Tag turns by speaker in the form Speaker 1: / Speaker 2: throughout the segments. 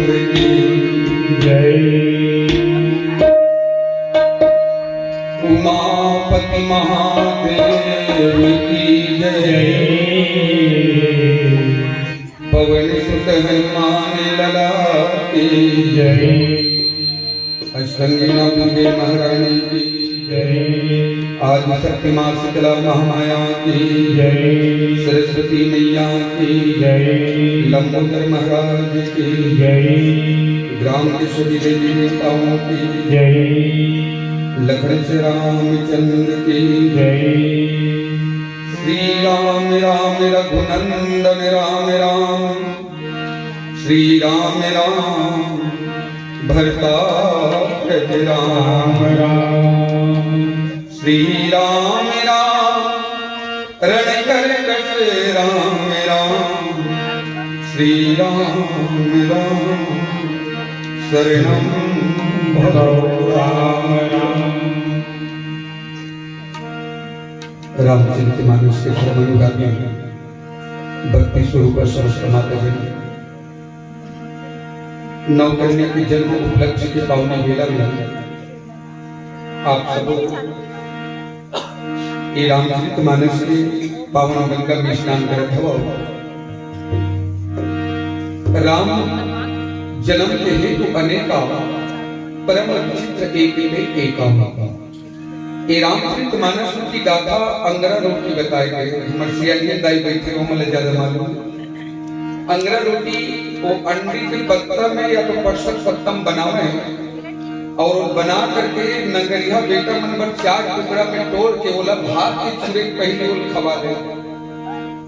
Speaker 1: की जय। उमापति महादेव की जय। पवन सुत हनुमान लला की जय। अष्टंगी नवदुर्गे महारानी की जय। आदि शक्ति मां शीतला महामाया की जय। सरस्वती मैया की जय। लंबोदर महाराज की जय। ग्राम के सभी देवी देवताओं की जय। लखन से रामचंद्र की जय। श्री राम राम रघुनंदन राम राम। श्री राम राम भरताग्रज राम राम। श्री राम राम रण कर कस राम राम। श्री राम राम शरणं भजो राम राम। रामचरितमानस के परमानुगामी भक्ति स्वरूप सरस्वती माता जी नवकन्या के जन्म उपलक्ष्य के पावन वेला में आप सब ये रामचरितमानस के पावन गंगा में स्नान करत हो। राम जन्म के हेतु अनेका परम विचित्र एक में एका। ये रामचरितमानस की गाथा अंगरा रोटी बताई गई। हमारे सियालिया दाई बैठे हो मतलब ज्यादा मालूम। अंगरा रोटी वो अंडी के पत्ता में या तो परसक पत्तम बनावे और बना करके नंगरिया बेटा नंबर 4 टुकड़ा में तोड़ के बोला भात के चूरे पहले वो खवा दे।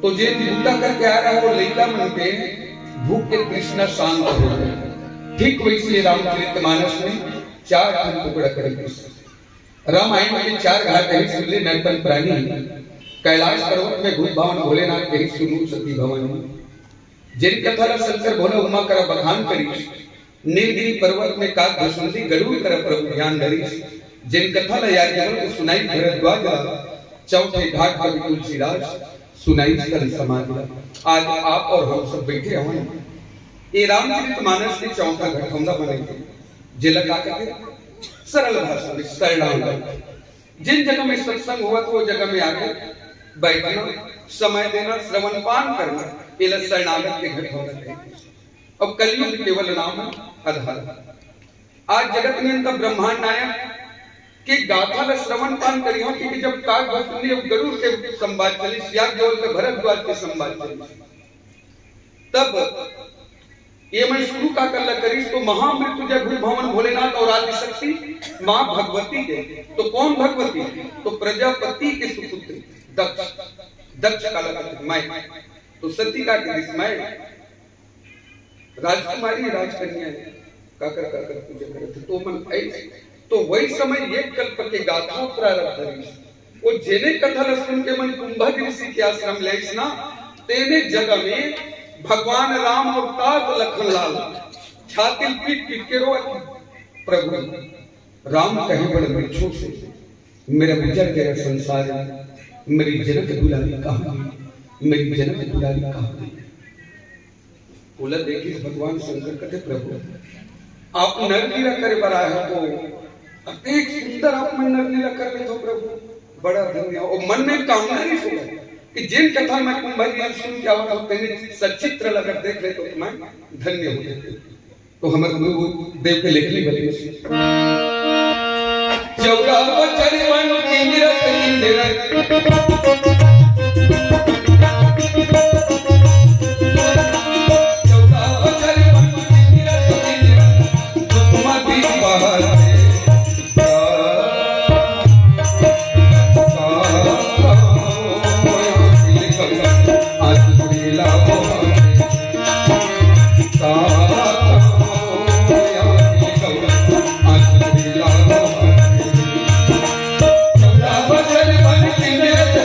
Speaker 1: तो जे बूटा करके आ रहा है वो लइका मन के भूख के तृष्णा शांत हो जाए। ठीक वैसे रामचरितमानस में 4 टुकड़ा करके रामायण में 4 घाट है। सुनले नरपन प्राणी कैलाश पर्वत में भूत भवन भोलेनाथ कही सुनु सती भवन। जिन कथा शंकर भोले उमा कर बखान करी। नीलगिरी पर्वत में काग भसुंदी गरुड़ कर प्रभु ध्यान धरी। जिन कथा याज्ञवल्क्य को सुनाई भरद्वाज। चौथे घाट पर तुलसीदास सुनाई स्तन समाज। आज आप और हम सब बैठे हुए ये रामचरितमानस के चौथा घाट हमला बनाएंगे। जिला का कहते सरल भाषा में सरल। जिन जगह में सत्संग हुआ तो वो जगह में आके बैठना, समय देना, श्रवण पान करना, ये शरणागत के घर होना चाहिए। अब कलयुग केवल नाम आधार। आज जगत में अंत ब्रह्मांड नायक के गाथा ल श्रवण पान करी हो। क्योंकि जब काग भसुंदी गरुड़ के संवाद चली, याज्ञवल्क्य के भरद्वाज के संवाद चली, तब ये मैं शुरू का कर करी तो महामृत्युंजय भूत भवन भोलेनाथ और आदि शक्ति मां भगवती के। तो कौन भगवती? तो प्रजापति के सुपुत्री दक्ष। दक्ष का माय तो सती का माय राजकुमारी राजकन्या काकर काकर पूजा करते। तो मन ऐसे तो वही समय एक कल्प के गाथा प्रारंभ करी। वो जेने कथा सुन के मन कुंभज ऋषि के आश्रम ले ना तेने जगह में भगवान राम और तात लखन लाल छाती पीट पीट के रो। प्रभु राम कहे बड़े वृक्षों से मेरा गुजर गया संसार। मेरी जनक दुलारी कहाँ? मेरी जनक दुलारी कहाँ? बोला देखिए भगवान शंकर कहते प्रभु आप नरलीला करे बड़ा है तो अत्यंत सुंदर आप में नरलीला कर रहे हो प्रभु। बड़ा धन्य और मन में कामना नहीं सुना कि जिन कथा में कुंभज सुन क्या होता तेने सचित्र लगकर देख ले तो मैं धन्य हो जाते। तो हमारे गुरु देव के लेखनी बने 14 बचन मन की निरत निरत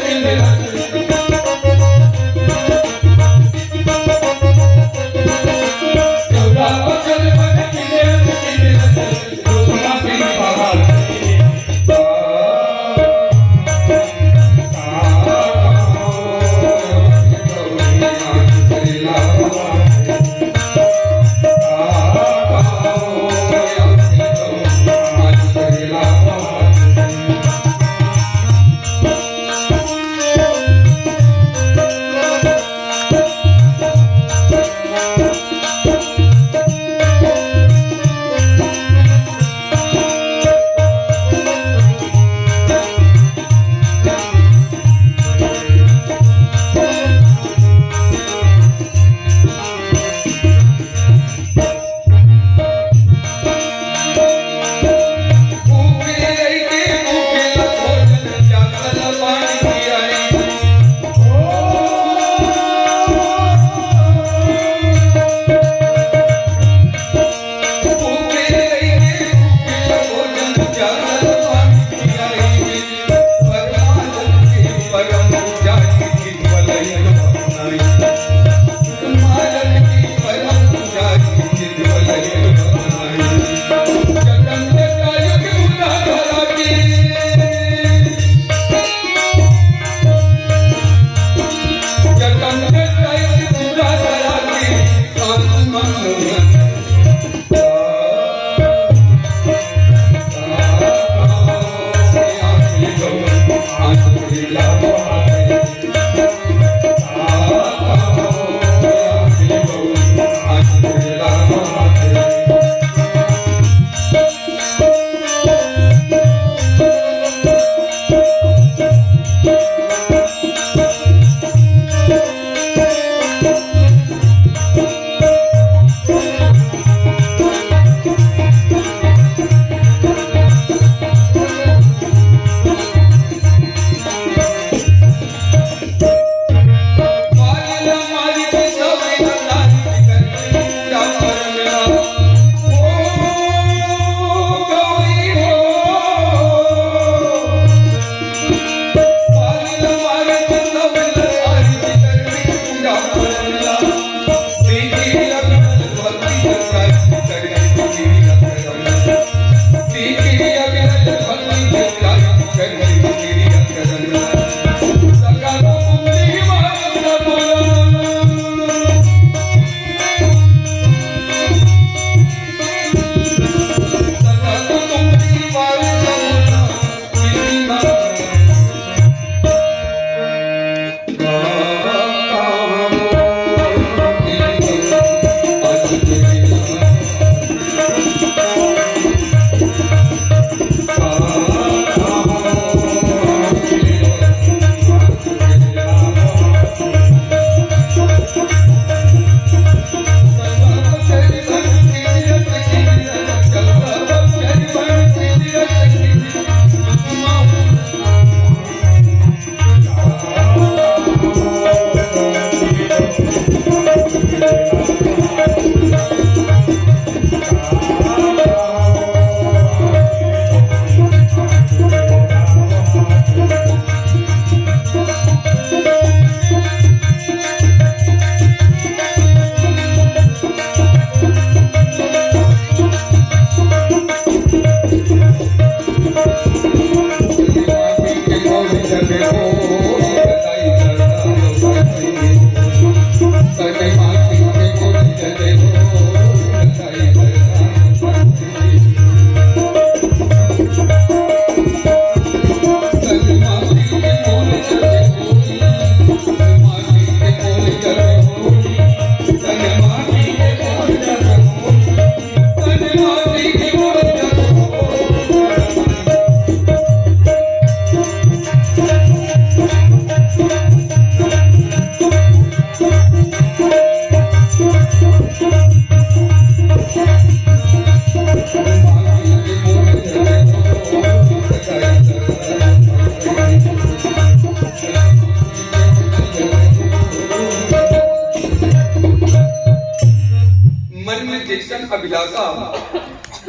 Speaker 2: Thank you.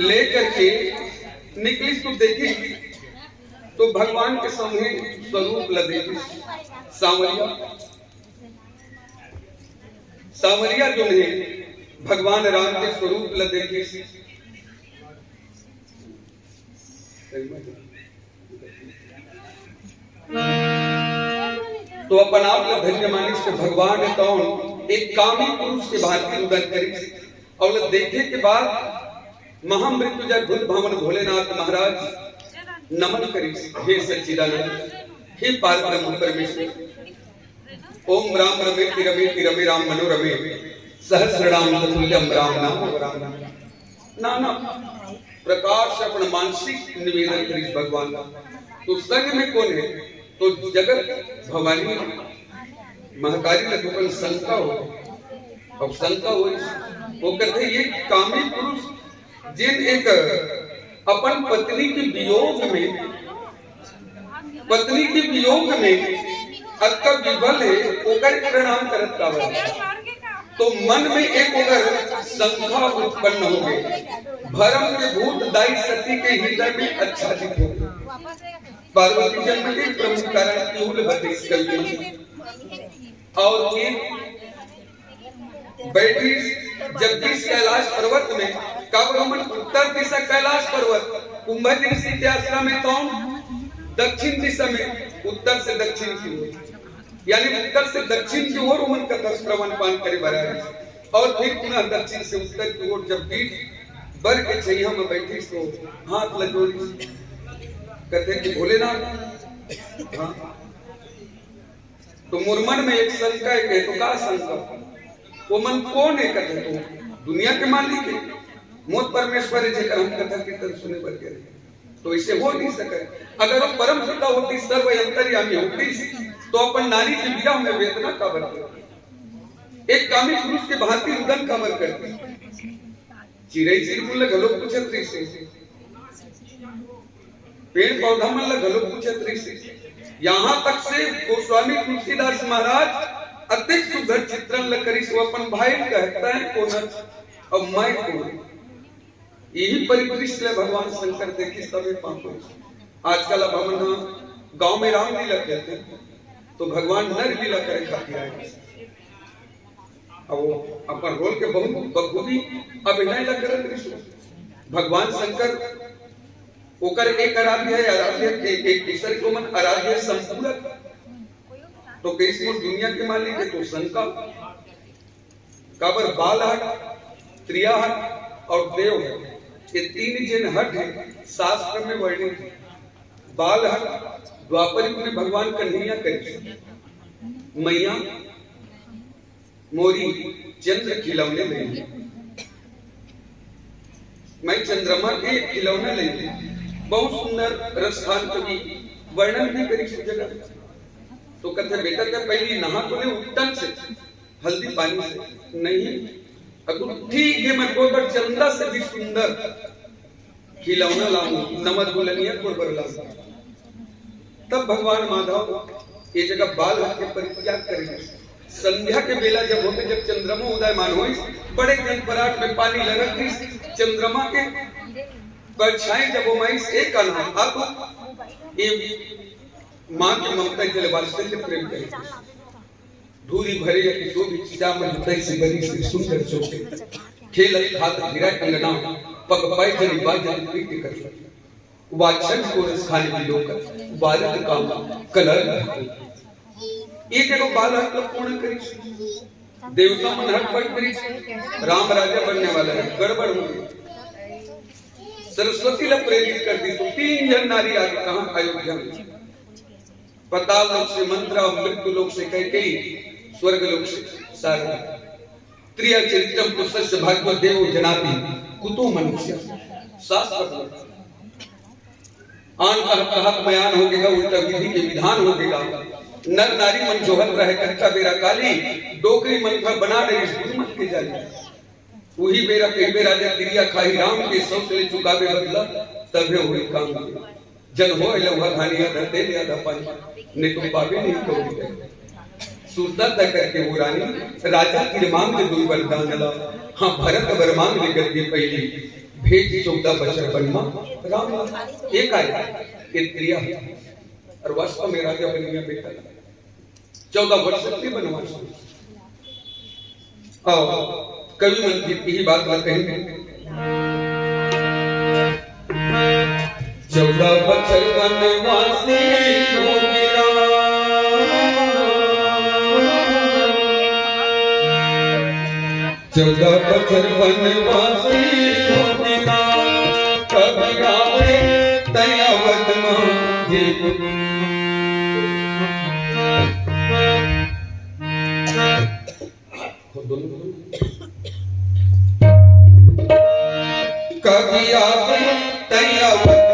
Speaker 1: लेकर के निकली तो देखी तो भगवान के सामने स्वरूप लदेगी सांवरिया। सांवरिया जो है भगवान राम के स्वरूप लदेगी। तो अपन आप धन्य मानिस के भगवान कौन एक कामी पुरुष के भांति उदन करी और देखे के बाद महामृत्युंजय बुद्ध भवन भोलेनाथ महाराज नमन करी। हे सच्चिदानंद, हे पारब्रह्म परमेश्वर, ओम राम रमे तिरमे तिरमे राम मनोरमे सहस्रनाम ततुल्यम राम नाम राम नाना प्रकार से अपना मानसिक निवेदन करी भगवान का। तो संग में कौन है? तो जगत भवानी महकारी लघुपन शंका हो और शंका हो वो कहते ये कामी पुरुष जिन एक अपन पत्नी के वियोग में अत्ता विबल है ओकर प्रणाम करत कावर। तो मन में एक ओकर शंका उत्पन्न हो गई। भरम के भूत दाई सती के हृदय में अच्छा दिखो। पार्वती जन्म के प्रमुख कारण क्यूल बतेस कल्पी और बैठी जगदीश कैलाश पर्वत में काब्रमन उत्तर दिशा कैलाश पर्वत कुंभ ऋषि के आश्रम में कौन दक्षिण दिशा में उत्तर से दक्षिण की ओर यानी उत्तर से दक्षिण की ओर उमन का श्रवण पान करे बराबर। और फिर पुनः दक्षिण से उत्तर की ओर जब बीच बर के छैया में बैठी तो हाथ लजोड़ी कहते कि भोलेनाथ। हाँ तो मुरमन में एक शंका है तो का शंका वो मन कौन है? कहते तो दुनिया के मालिक है, मोत परमेश्वर है जेकर हम कथा कीर्तन सुने बर के तो इसे हो नहीं सके। अगर वो परम पिता होती सर्व अंतर्यामी होती तो अपन नारी के विरह में वेदना का करती, एक कामी पुरुष के भांति रुदन का बर करती। चिड़ै चिरमुल घलो पूछत रही से पेड़ पौधा मन लगलो पूछत रही से। यहाँ तक से गोस्वामी तुलसीदास महाराज अतिक सुंदर चित्रण लकरी सो अपन भाई कहता है कौन अब मैं कौन। यही परिदृश्य भगवान शंकर देखी तबे पापो। आजकल अब हम गांव में रामलीला कहते हैं तो भगवान नर लीला करे खातिर आए अब अपन रोल के बहुत बखूबी अभिनय ला करत रही। भगवान शंकर ओकर एक आराध्य है, आराध्य के एक दूसरे को मन आराध्य है संपूरक। तो कैसे दुनिया के मालिक है तो शंका काबर बाल हट त्रिया हट और देव है ये तीन जिन हट है शास्त्र में वर्णित है। बाल हट द्वापर युग में भगवान कन्हैया करी मैया मोरी चंद्र खिलौने में मैं चंद्रमा के खिलौने ले बहुत सुंदर रसखान कवि वर्णन भी करी इस जगह। तो कहते बेटा क्या पहली नहा को ले उत्तन से हल्दी पानी से नहीं अगुठी के मैं कोबर चंदा से भी सुंदर खिलौना लाऊं नमक बुलनिया कोबर लाऊं। तब भगवान माधव ये जगह बाल हट के परित्याग करेंगे। संध्या के बेला जब होते जब चंद्रमा उदयमान हो बड़े जन पराठ में पानी लगत थी चंद्रमा के परछाई जब वो महिष एक आना अब ये मां की ममता जल वात्सल्य प्रेम करे धूरी भरे किशोरी श्यामल हृदय से बनी से सुंदर चोटे खेलत खात गिरा कंगना पग पाई जली बाजल प्रीति कर वात्सल्य को रस खाने की लोग बालक काम कलर एक एगो बालक को पूर्ण करी देवता मन हट पट करी राम राजा बनने वाला है गड़बड़ हो गई। सरस्वती ने प्रेरित कर दी तो तीन जन नारी आगे कहां अयोध्या में पाताल लोक से मंत्रा मृत्यु लोक से कैकेयी स्वर्ग लोक से सारदा त्रिया चरित्रम पुरुषस्य भाग्य देव जनाति कुतो मनुष्य शास्त्र आन कहत बयान हो गया उल्टा विधि के विधान हो गया। नर नारी मन जोहत रहे कच्चा बेरा काली डोकरी मन का बना रही मन के जाली वही बेरा कई बेरा जब क्रिया खाई राम के सब ले चुकावे बदला तबे हुई काम जन हो लौहा धानिया धरते ले आधा पानी ने तो पावे नहीं तो सुरता तक करके वो रानी राजा की मांग ले दुई वरदान ला हां भरत वर मांग ले करके पहली भेज 14 बचर बनमा राम एक आया एक क्रिया और वास्तव में राजा बन गया बेटा 14 वर्ष के बनवास। आओ कवि मंदिर की ही बात न कहेंगे। 14 बचर बनवासी हो गिरा 14 बचर बनवासी हो गिरा कभी आवे तयावत मां जी कभी आवे तयावत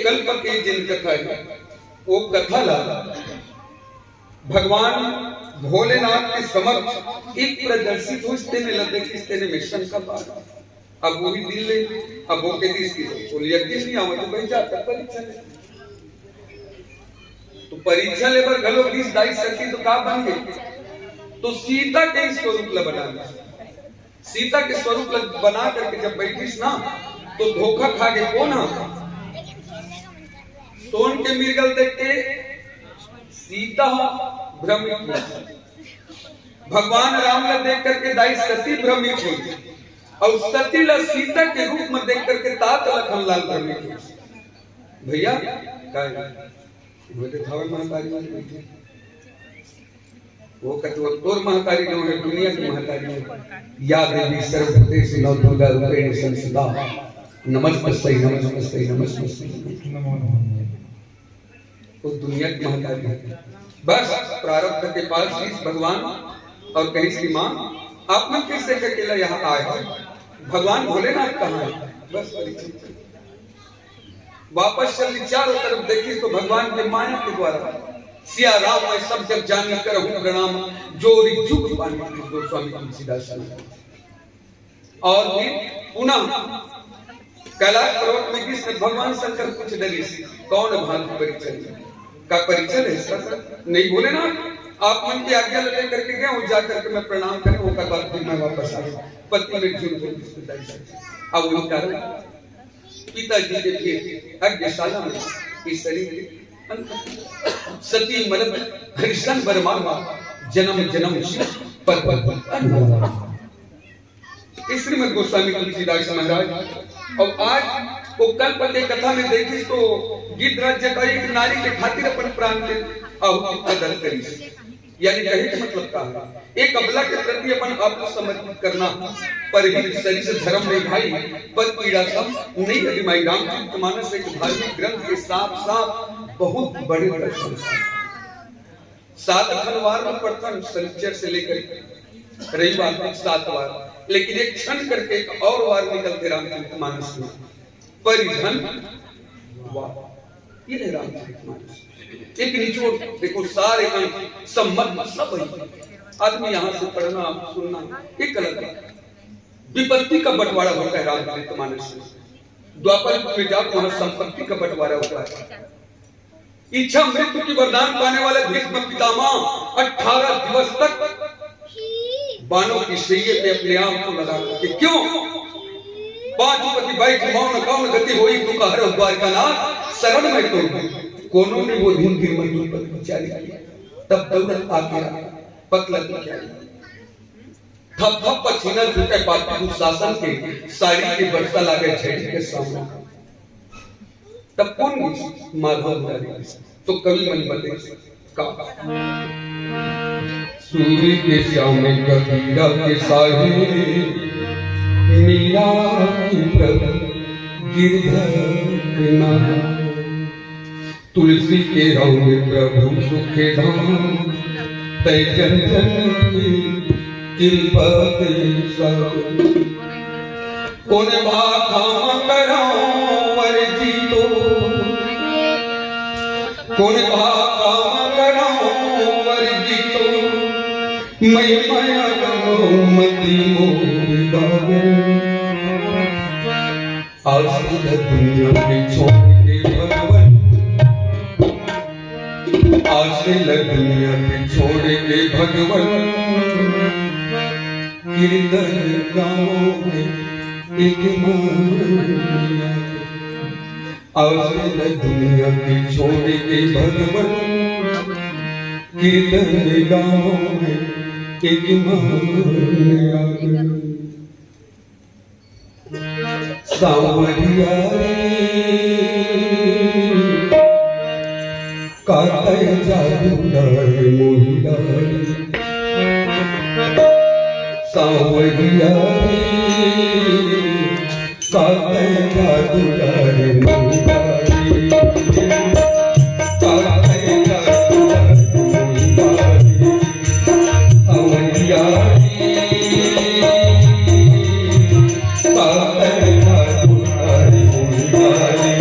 Speaker 1: कल्प की जिन कथा है वो कथा ला भगवान भोलेनाथ के समक्ष एक प्रदर्शित हो इसने लगे कि इसने मिशन का पार अब वो भी दिल ले अब वो के दिस की तो यकीन नहीं आवे तो भाई जाता परीक्षा ले तो परीक्षा ले पर गलो 20 22 सकी तो का बन गई तो सीता के स्वरूप ला बना सीता के स्वरूप ला बना करके जब बैठीस ना तो धोखा खा के कौन सोन के मिर्गल देख के सीता भ्रमित भगवान राम ला देख करके दाई सती भ्रमित हुई और सती ला सीता के रूप में देख करके तात लखन लाल भ्रमित हुई भैया महतारी वो कहते तोर महतारी जो है दुनिया की महतारी है याद देवी सर्वभूतेषु नौ दुर्गा रूपेण संस्थिता नमस्ते नमस्ते नमस्ते वो दुनिया की महतारी है बस प्रारब्ध के पास इस भगवान और कहीं की मां आपने किससे अकेला यहाँ आए भगवान भोलेनाथ कहाँ है बस वापस चल चारों तरफ देखी तो भगवान के माया के द्वारा सिया राम मैं सब जब जानी करहूं प्रणाम जोरी झुक पानी गोस्वामी तुलसीदास और भी पुनः कैलाश पर्वत में किसने भगवान शंकर कुछ डरी कौन भांति परिचय का परिचय है इसका नहीं बोले ना आप मन की आज्ञा लेकर करके गए और जाकर के मैं प्रणाम करें वो कर बाद फिर मैं वापस आ गया पत्नी में झूठ बोल अब वही कारण पिताजी के फिर यज्ञशाला में इस शरीर सती मरद हरिशन बरमामा जन्म जन्म पर श्रीमद् गोस्वामी तुलसीदास महाराज और आज वो कल पते कथा में देखी तो गिद्धराज जटायु एक नारी के खातिर अपन प्राण के आहुति प्रदान करी यानी कहे का मतलब का है एक अबला के प्रति अपन आप समर्पित करना पर ही शरीर से धर्म नहीं भाई पर पीड़ा सब नहीं अधिमाई रामचरितमानस एक धार्मिक ग्रंथ के साथ साथ बहुत बड़े दर्शन 7 अखंडवार में प्रथम शनिचर से लेकर रविवार तक 7 बार लेकिन एक क्षण करके एक और वार निकलते रामचरितमानस में परिधन वार ये रामचरितमानस एक निचोड़ देखो सारे अंक सम्मत सब आदमी यहाँ से पढ़ना सुनना एक अलग विपत्ति का बंटवारा होता है रामचरितमानस में द्वापर में जाकर वहां संपत्ति का बंटवारा होता है इच्छा मृत्यु की वरदान पाने वाले भीष्म पितामह 18 दिवस तक बाणों की शैये पे अपने आप को लगा के क्यों पांचपति बाई मौन कौन गति होई तू का हर द्वारका नाथ शरण में तो कोनो ने वो दिन की मंदिर पर विचारी तब दौलत आके पतला क्या थप थप पसीना छूटे पापी दुशासन के साड़ी के बरसा लागे छेड़ी के सामने तब कौन माधव मुरारी तो कवि मन बदले का सूर्य के सामने कबीरा के साहे मीरा की प्रभु गिरधर नाम तुलसी के रंग प्रभु सुखे धाम तय जन जन की कृपा के सब कौन भाखा कराओ वर जी तो कौन भाखा कराओ वर जी तो मैं माया गो मती मोर गावे आसुर दुनिया के छोड़ के भगवान आशिल दुनिया के छोड़ के भगवान कीर्तन गाओगे एक माया आशिल दुनिया के छोड़ के भगवान कीर्तन गाओगे एक माया सावरिया कातय जादूगर मोहिदारी सावरिया कातय जादूगर मोहिदारी कातय जादूगर मोहिदारी सावरिया कातय जादूगर मोहिदारी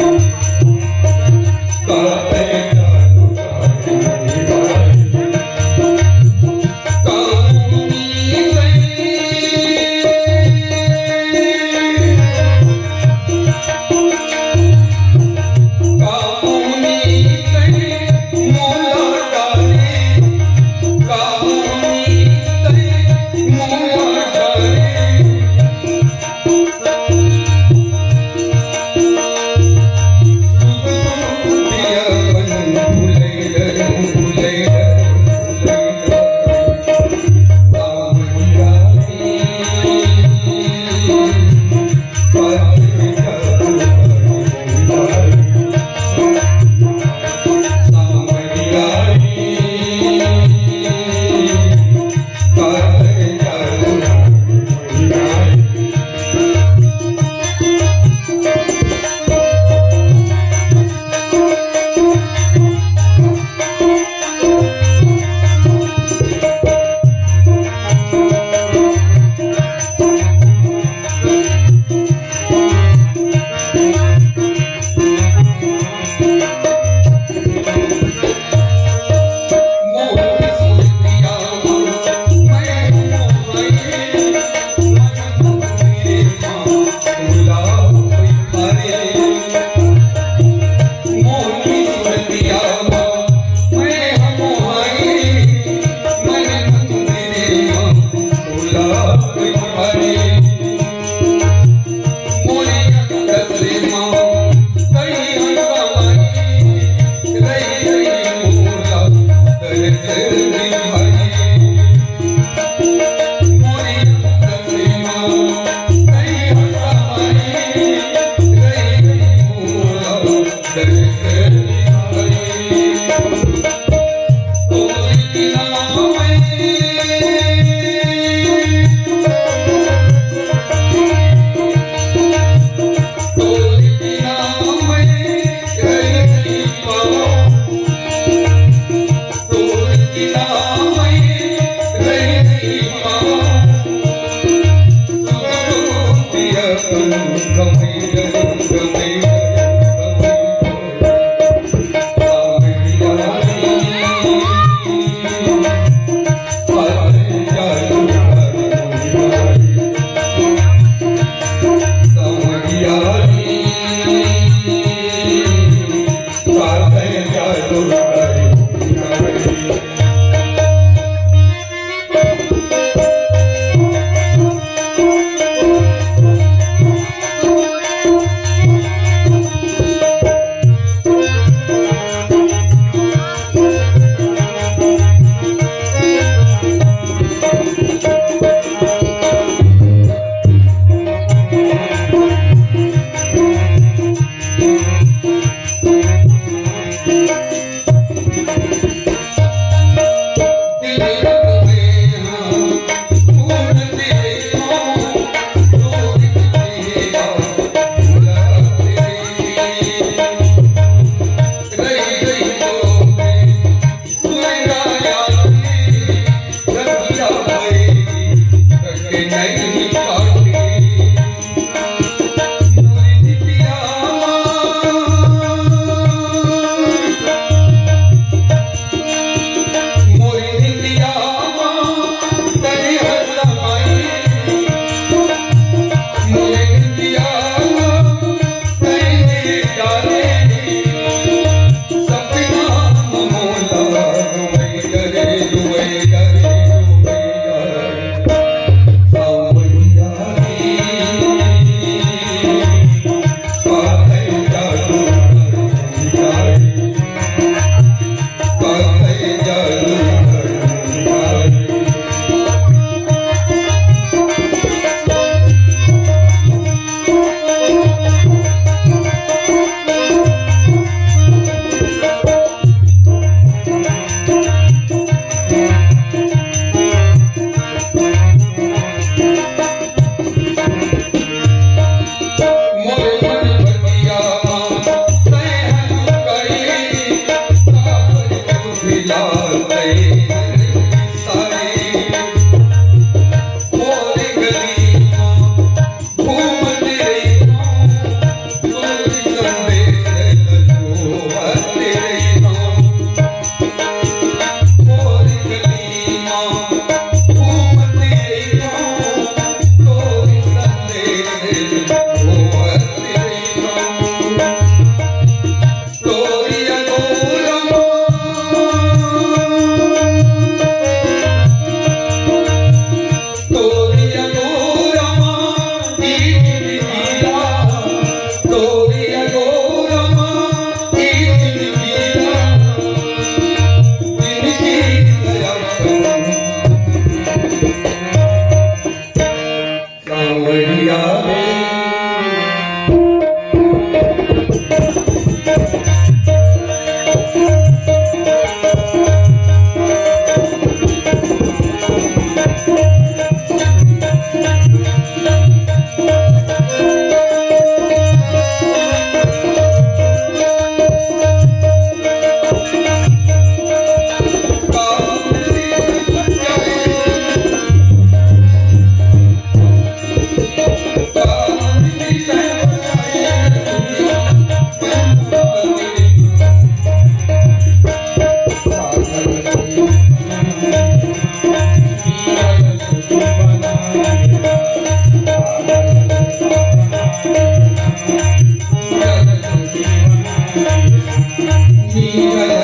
Speaker 1: गए